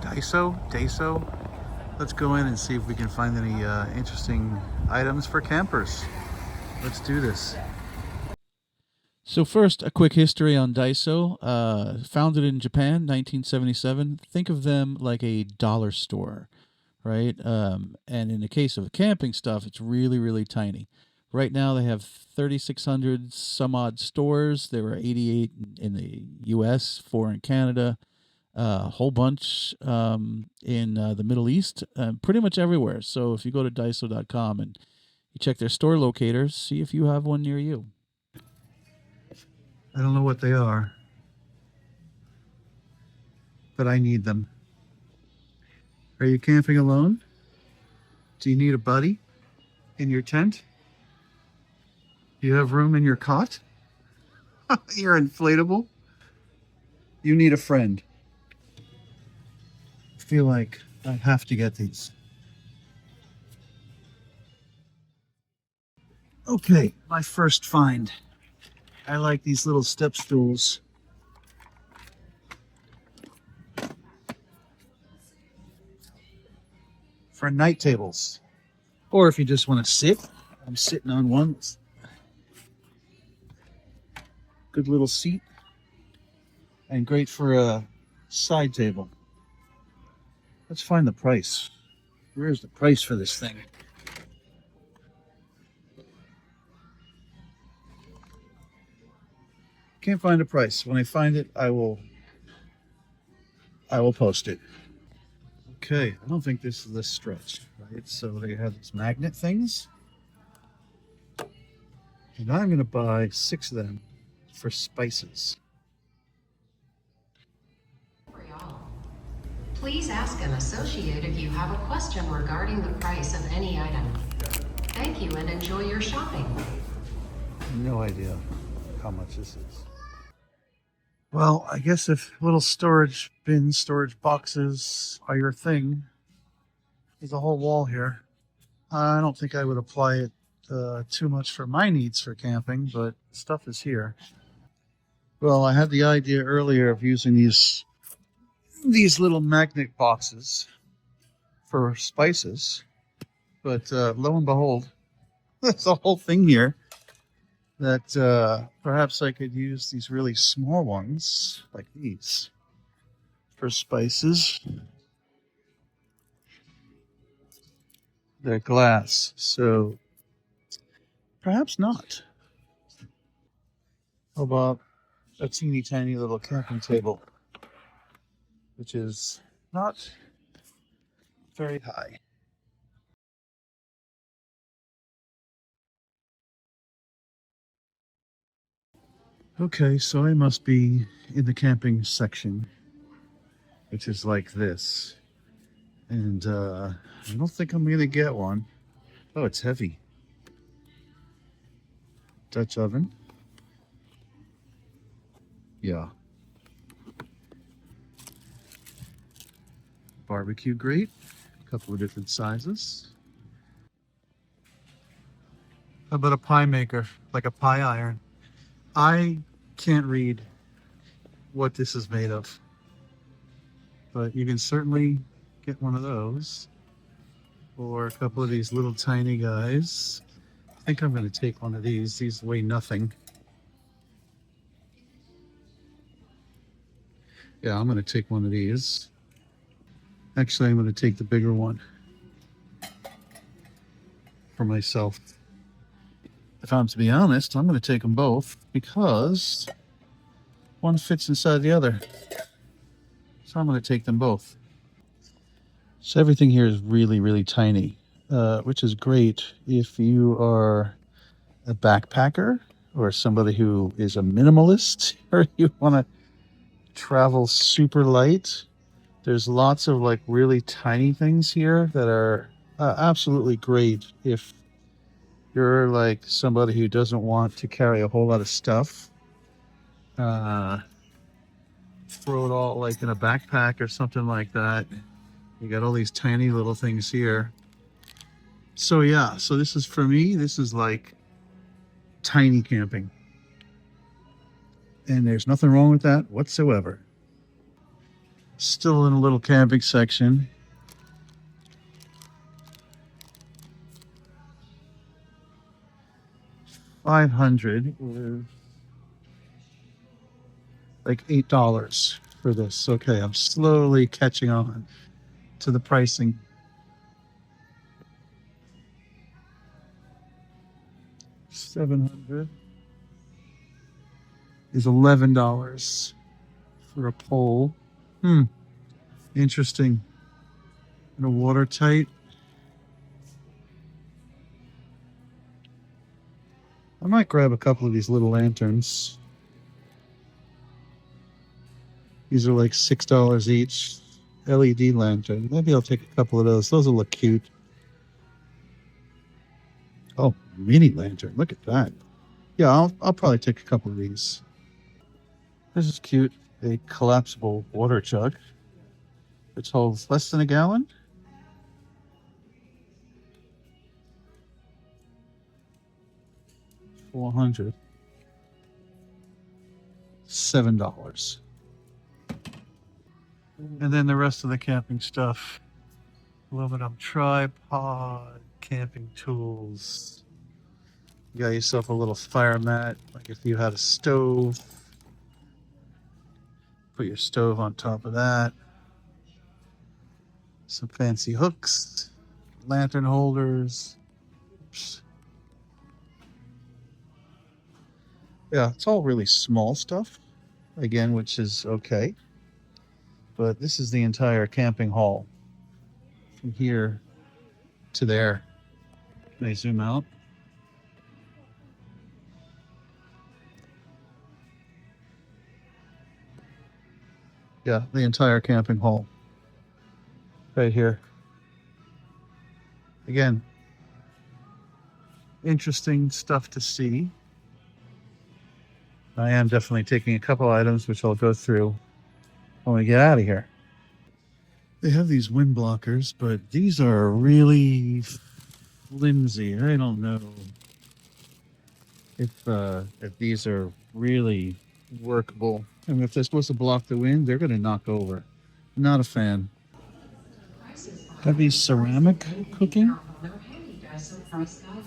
Daiso. Let's go in and see if we can find any interesting items for campers. Let's do this. So first, a quick history on Daiso. Founded in Japan, 1977. Think of them like a dollar store, right? And in the case of camping stuff, it's really, really tiny. Right now, they have 3,600 some odd stores. There were 88 in the U.S., 4 in Canada, a whole bunch in the Middle East, pretty much everywhere. So if you go to Daiso.com and you check their store locators, see if you have one near you. I don't know what they are, but I need them. Are you camping alone? Do you need a buddy in your tent? Do you have room in your cot? You're inflatable? You need a friend. I feel like I have to get these. Okay, my first find. I like these little step stools. For night tables. Or if you just want to sit. I'm sitting on one. Good little seat. And great for a side table. Let's find the price. Where's the price for this thing? Can't find a price. When I find it, I will post it. Okay, I don't think this is the stretch, right? So they have these magnet things. And I'm going to buy 6 of them for spices. Please ask an associate if you have a question regarding the price of any item. Thank you and enjoy your shopping. No idea how much this is. Well, I guess if little storage bins, storage boxes are your thing, there's a whole wall here. I don't think I would apply it too much for my needs for camping, but stuff is here. Well, I had the idea earlier of using these little magnet boxes for spices, but lo and behold, there's a whole thing here that perhaps I could use these really small ones like these for spices. They're glass, so perhaps not. How about a teeny tiny little camping table, which is not very high. Okay, so I must be in the camping section, which is like this. And I don't think I'm going to get one. Oh, it's heavy. Dutch oven. Yeah. Barbecue grate. A couple of different sizes. How about a pie maker, like a pie iron? I can't read what this is made of, but you can certainly get one of those, or a couple of these little tiny guys. I think I'm going to take one of these. These weigh nothing. Yeah, I'm going to take one of these. Actually, I'm going to take the bigger one for myself. If I'm to be honest, I'm going to take them both because one fits inside the other. So I'm going to take them both. So everything here is really, really tiny, which is great if you are a backpacker or somebody who is a minimalist or you want to travel super light. There's lots of like really tiny things here that are absolutely great if you're like somebody who doesn't want to carry a whole lot of stuff. Throw it all like in a backpack or something like that. You got all these tiny little things here. So yeah, so this is, for me, this is like tiny camping. And there's nothing wrong with that whatsoever. Still in a little camping section. $500 with like $8 for this. Okay, I'm slowly catching on to the pricing. $700 is $11 for a pole. Interesting. And a watertight. I might grab a couple of these little lanterns. These are like $6 each. LED lantern. Maybe I'll take a couple of those. Those will look cute. Oh, mini lantern. Look at that. Yeah, I'll probably take a couple of these. This is cute. A collapsible water jug. Which holds less than a gallon. $400. $7. And then the rest of the camping stuff. Aluminum tripod, camping tools. You got yourself a little fire mat, like if you had a stove. Put your stove on top of that. Some fancy hooks, lantern holders. Oops. Yeah, it's all really small stuff, again, which is okay. But this is the entire camping hall from here to there. Can I zoom out? Yeah, the entire camping hall right here. Again, interesting stuff to see. I am definitely taking a couple items, which I'll go through when we get out of here. They have these wind blockers, but these are really flimsy. I don't know if these are really workable. And if they're supposed to block the wind, they're going to knock over. Not a fan. Got these ceramic cooking.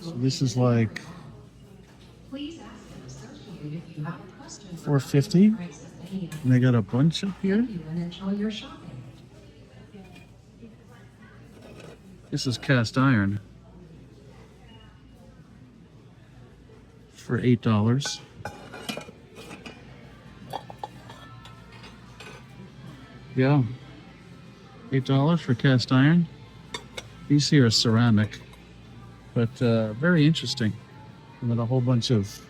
So this is like $4.50. And they got a bunch up here. This is cast iron for $8. Yeah, $8 for cast iron. These here are ceramic, but very interesting. And then a whole bunch of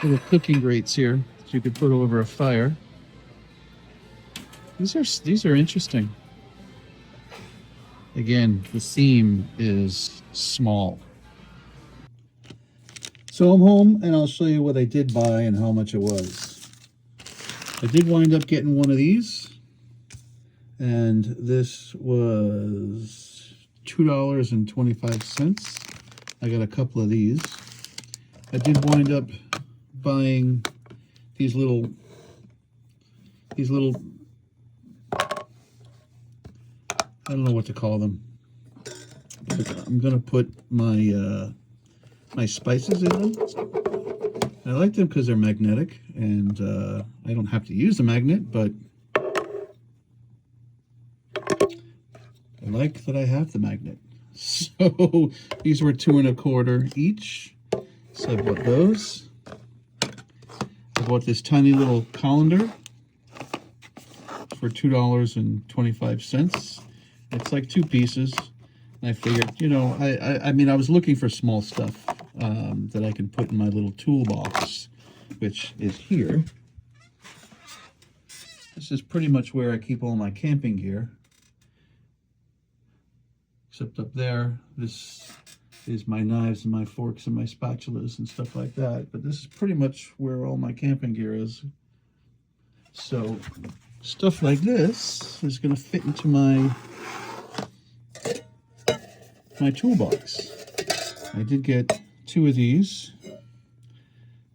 little cooking grates here that you could put over a fire. These are interesting. Again, the theme is small. So I'm home and I'll show you what I did buy and how much it was. I did wind up getting one of these, and this was $2.25. I got a couple of these. I did wind up buying these little I don't know what to call them. I'm gonna put my my spices in them. I like them because they're magnetic, and I don't have to use the magnet, but I like that I have the magnet. So these were $2.25 each. So I bought those. I bought this tiny little colander for $2.25. It's like 2 pieces. And I figured, you know, I mean, I was looking for small stuff that I can put in my little toolbox, which is here. This is pretty much where I keep all my camping gear. Except up there, this is my knives and my forks and my spatulas and stuff like that. But this is pretty much where all my camping gear is. So stuff like this is going to fit into my toolbox. I did get 2 of these.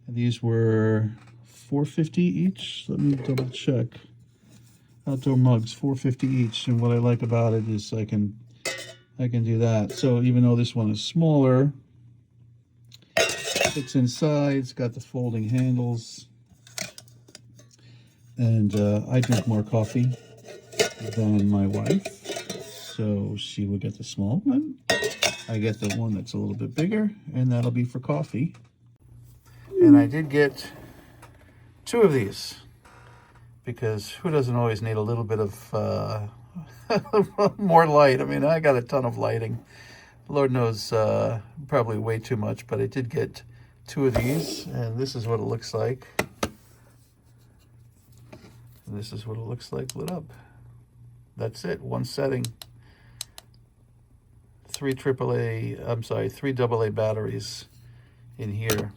And these were $4.50 each. Let me double check. Outdoor mugs, $4.50 each. And what I like about it is I can do that. So even though this one is smaller, fits inside. It's got the folding handles. And I drink more coffee than my wife, so she will get the small one. I get the one that's a little bit bigger, and that'll be for coffee. And I did get 2 of these, because who doesn't always need a little bit of more light? I mean, I got a ton of lighting. Lord knows, probably way too much, but I did get 2 of these, and this is what it looks like. This is what it looks like lit up. That's it, one setting. 3 AA batteries in here.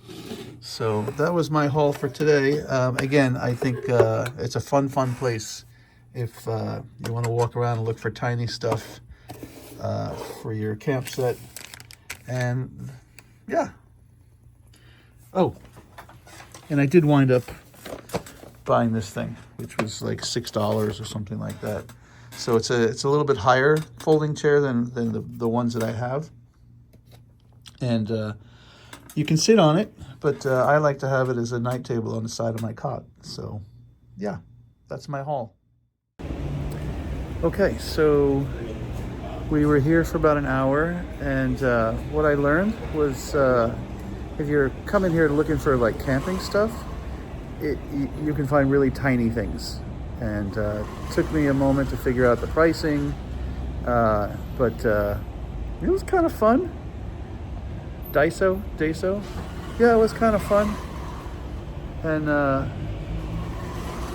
So that was my haul for today. Again, I think it's a fun place if you want to walk around and look for tiny stuff for your camp set. And yeah. Oh, and I did wind up buying this thing, which was like $6 or something like that. So it's a little bit higher folding chair than the ones that I have, and you can sit on it, but I like to have it as a night table on the side of my cot. So yeah, that's my haul. Okay, so we were here for about an hour, and what I learned was if you're coming here looking for like camping stuff, you can find really tiny things, and it took me a moment to figure out the pricing, but it was kind of fun. Daiso, yeah, it was kind of fun, and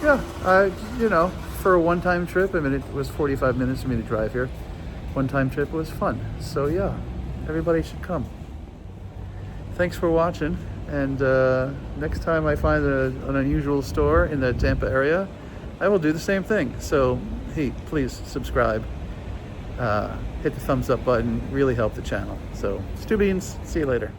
yeah, for a one-time trip, I mean, it was 45 minutes for me to drive here. One-time trip was fun, so yeah, everybody should come. Thanks for watching. And next time I find an unusual store in the Tampa area, I will do the same thing. So, hey, please subscribe. Hit the thumbs up button. Really help the channel. So, Stu Beans, see you later.